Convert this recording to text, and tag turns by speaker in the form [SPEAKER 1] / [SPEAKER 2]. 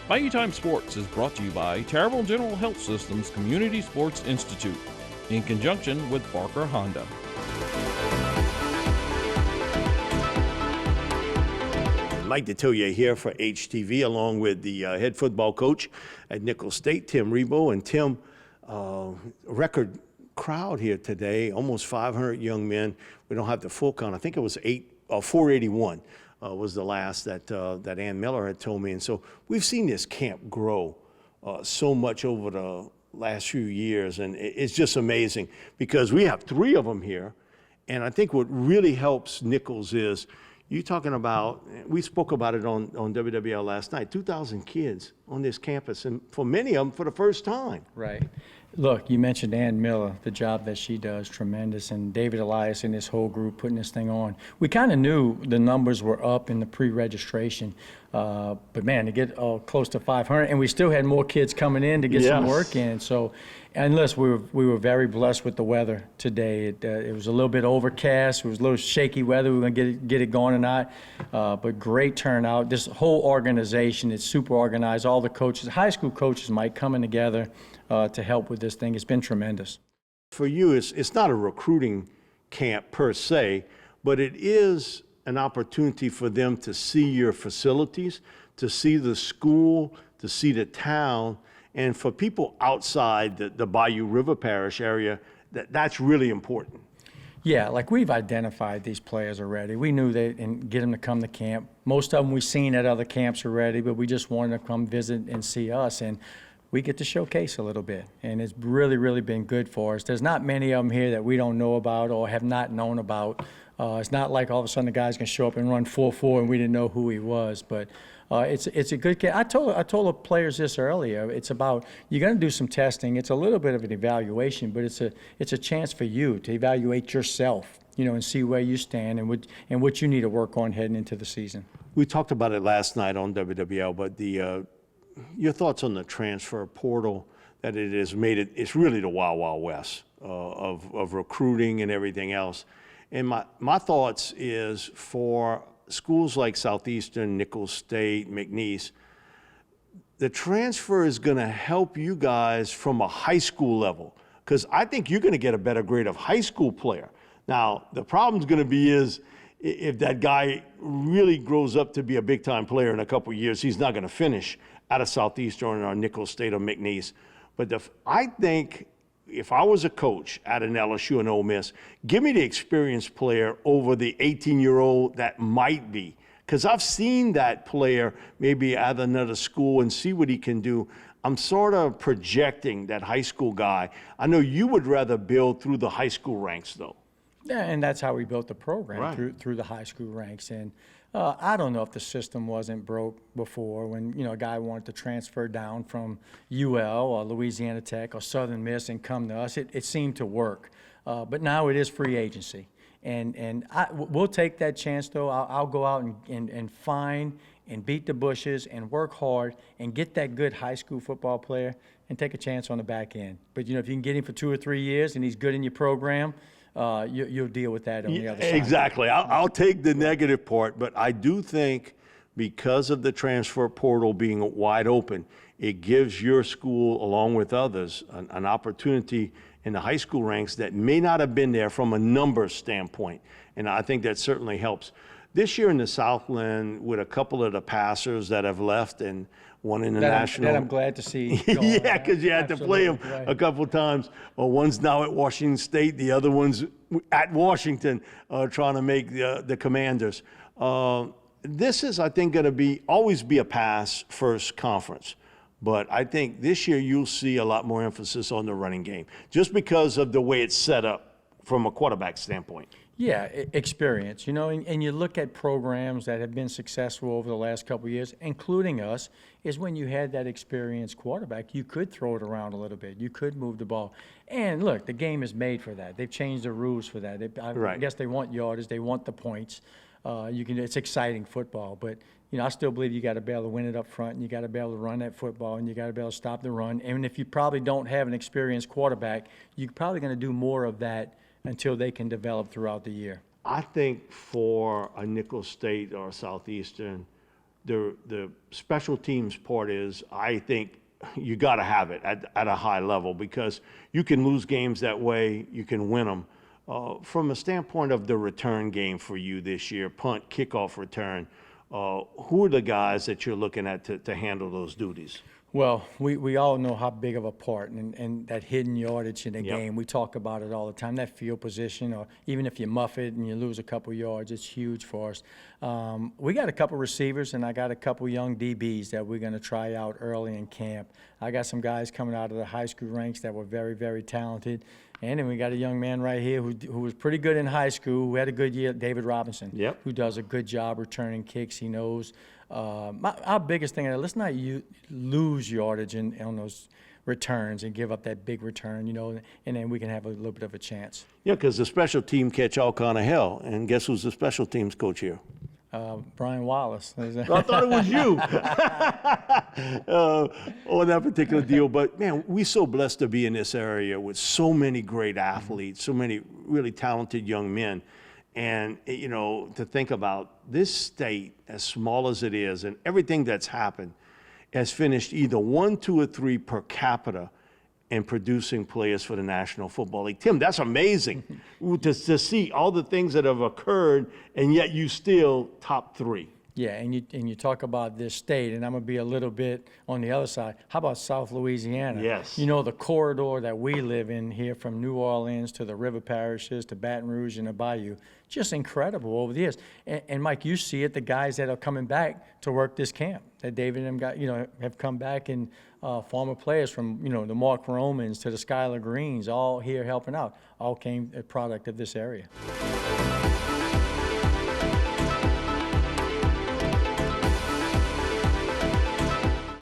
[SPEAKER 1] Bayou Time Sports is brought to you by Terrible General Health System's Community Sports Institute in conjunction with Barker Honda.
[SPEAKER 2] Mike Detillier here for HTV, along with the head football coach at Nicholls State, Tim Rebowe. And Tim, record crowd here today, almost 500 young men. We don't have the full count. I think it was 481 was the last that Ann Miller had told me. And so we've seen this camp grow so much over the last few years, and it's just amazing because we have 3 of them here. And I think what really helps Nicholls is, you talking about, we spoke about it on WWL last night, 2,000 kids on this campus, and for many of them for the first time.
[SPEAKER 3] Right. Look, you mentioned Ann Miller, the job that she does, tremendous, and David Elias and this whole group putting this thing on. We kind of knew the numbers were up in the pre-registration, but man, to get close to 500, and we still had more kids coming in to get some work in. So, and listen, we were very blessed with the weather today. It was a little bit overcast. It was a little shaky weather. We were going to get it going or not, but great turnout. This whole organization is super organized. All the coaches, high school coaches, Mike, coming together to help with this thing. It's been tremendous.
[SPEAKER 2] For you, it's not a recruiting camp per se, but it is an opportunity for them to see your facilities, to see the school, to see the town, and for people outside the Bayou River Parish area, that's really important.
[SPEAKER 3] Yeah, like we've identified these players already. We knew that and get them to come to camp. Most of them we've seen at other camps already, but we just wanted them to come visit and see us. And we get to showcase a little bit, and it's really, really been good for us. There's not many of them here that we don't know about or have not known about. It's not like all of a sudden the guy's gonna show up and run 4-4 and we didn't know who he was, but it's a good kid. I told the players this earlier. It's about, you're gonna do some testing. It's a little bit of an evaluation, but it's a chance for you to evaluate yourself, you know, and see where you stand and what you need to work on heading into the season.
[SPEAKER 2] We talked about it last night on WWL, but your thoughts on the transfer portal, that it has made it's really the Wild Wild West of recruiting and everything else. And my thoughts is, for schools like Southeastern, Nicholls State, McNeese, the transfer is going to help you guys from a high school level, because I think you're going to get a better grade of high school player. Now, the problem's going to be is if that guy really grows up to be a big-time player in a couple of years, he's not going to finish out of Southeastern or Nicholls State or McNeese. But I think if I was a coach at an LSU and Ole Miss, give me the experienced player over the 18-year-old that might be. Because I've seen that player maybe at another school and see what he can do. I'm sort of projecting that high school guy. I know you would rather build through the high school ranks, though.
[SPEAKER 3] Yeah, and that's how we built the program,
[SPEAKER 2] right,
[SPEAKER 3] through the high school ranks. And I don't know if the system wasn't broke before when, you know, a guy wanted to transfer down from UL or Louisiana Tech or Southern Miss and come to us. It seemed to work. But now it is free agency. And we'll take that chance, though. I'll go out and find and beat the bushes and work hard and get that good high school football player and take a chance on the back end. But, you know, if you can get him for 2 or 3 years and he's good in your program, you'll deal with that on the other side.
[SPEAKER 2] Exactly. I'll take the negative part, but I do think because of the transfer portal being wide open, it gives your school, along with others, an opportunity in the high school ranks that may not have been there from a numbers standpoint, and I think that certainly helps. This year in the Southland, with a couple of the passers that have left and one in the national.
[SPEAKER 3] That I'm glad to see.
[SPEAKER 2] Yeah, because you had to play them a couple times. One's now at Washington State, the other one's at Washington, trying to make the Commanders. This is, I think, going to always be a pass-first conference. But I think this year you'll see a lot more emphasis on the running game, just because of the way it's set up from a quarterback standpoint.
[SPEAKER 3] Yeah, experience, you know, and you look at programs that have been successful over the last couple of years, including us, is when you had that experienced quarterback, you could throw it around a little bit. You could move the ball. And look, the game is made for that. They've changed the rules for that. I guess they want yardage. They want the points. It's exciting football, but you know, I still believe you got to be able to win it up front, and you got to be able to run that football, and you got to be able to stop the run. And if you probably don't have an experienced quarterback, you're probably going to do more of that until they can develop throughout the year.
[SPEAKER 2] I think for a Nicholls State or Southeastern, the special teams part is, I think, you got to have it at a high level, because you can lose games that way, you can win them. From a standpoint of the return game for you this year, punt, kickoff return, who are the guys that you're looking at to handle those duties?
[SPEAKER 3] Well, we all know how big of a part and that hidden yardage in the
[SPEAKER 2] Yep.
[SPEAKER 3] game. We talk about it all the time, that field position, or even if you muff it and you lose a couple yards, it's huge for us. We got a couple receivers, and I got a couple young DBs that we're going to try out early in camp. I got some guys coming out of the high school ranks that were very, very talented. And then we got a young man right here who was pretty good in high school, who had a good year, David Robinson,
[SPEAKER 2] Yep.
[SPEAKER 3] who does a good job returning kicks. He knows. Our biggest thing is, let's not lose yardage on those returns and give up that big return, and then we can have a little bit of a chance.
[SPEAKER 2] Yeah, because the special team catch all kind of hell. And guess who's the special teams coach here?
[SPEAKER 3] Brian Wallace.
[SPEAKER 2] I thought it was you on that particular deal. But, man, we're so blessed to be in this area with so many great athletes, so many really talented young men. And, to think about this state, as small as it is, and everything that's happened, has finished either 1, 2, or 3 per capita in producing players for the National Football League. Tim, that's amazing to see all the things that have occurred, and yet you still top 3.
[SPEAKER 3] Yeah, and you talk about this state, and I'm going to be a little bit on the other side. How about South Louisiana?
[SPEAKER 2] Yes.
[SPEAKER 3] The corridor that we live in here, from New Orleans to the river parishes to Baton Rouge and the Bayou, just incredible over the years. And Mike, you see it, the guys that are coming back to work this camp, that David and them got, have come back, and former players from, the Mark Romans to the Skylar Greens, all here helping out, all came a product of this area.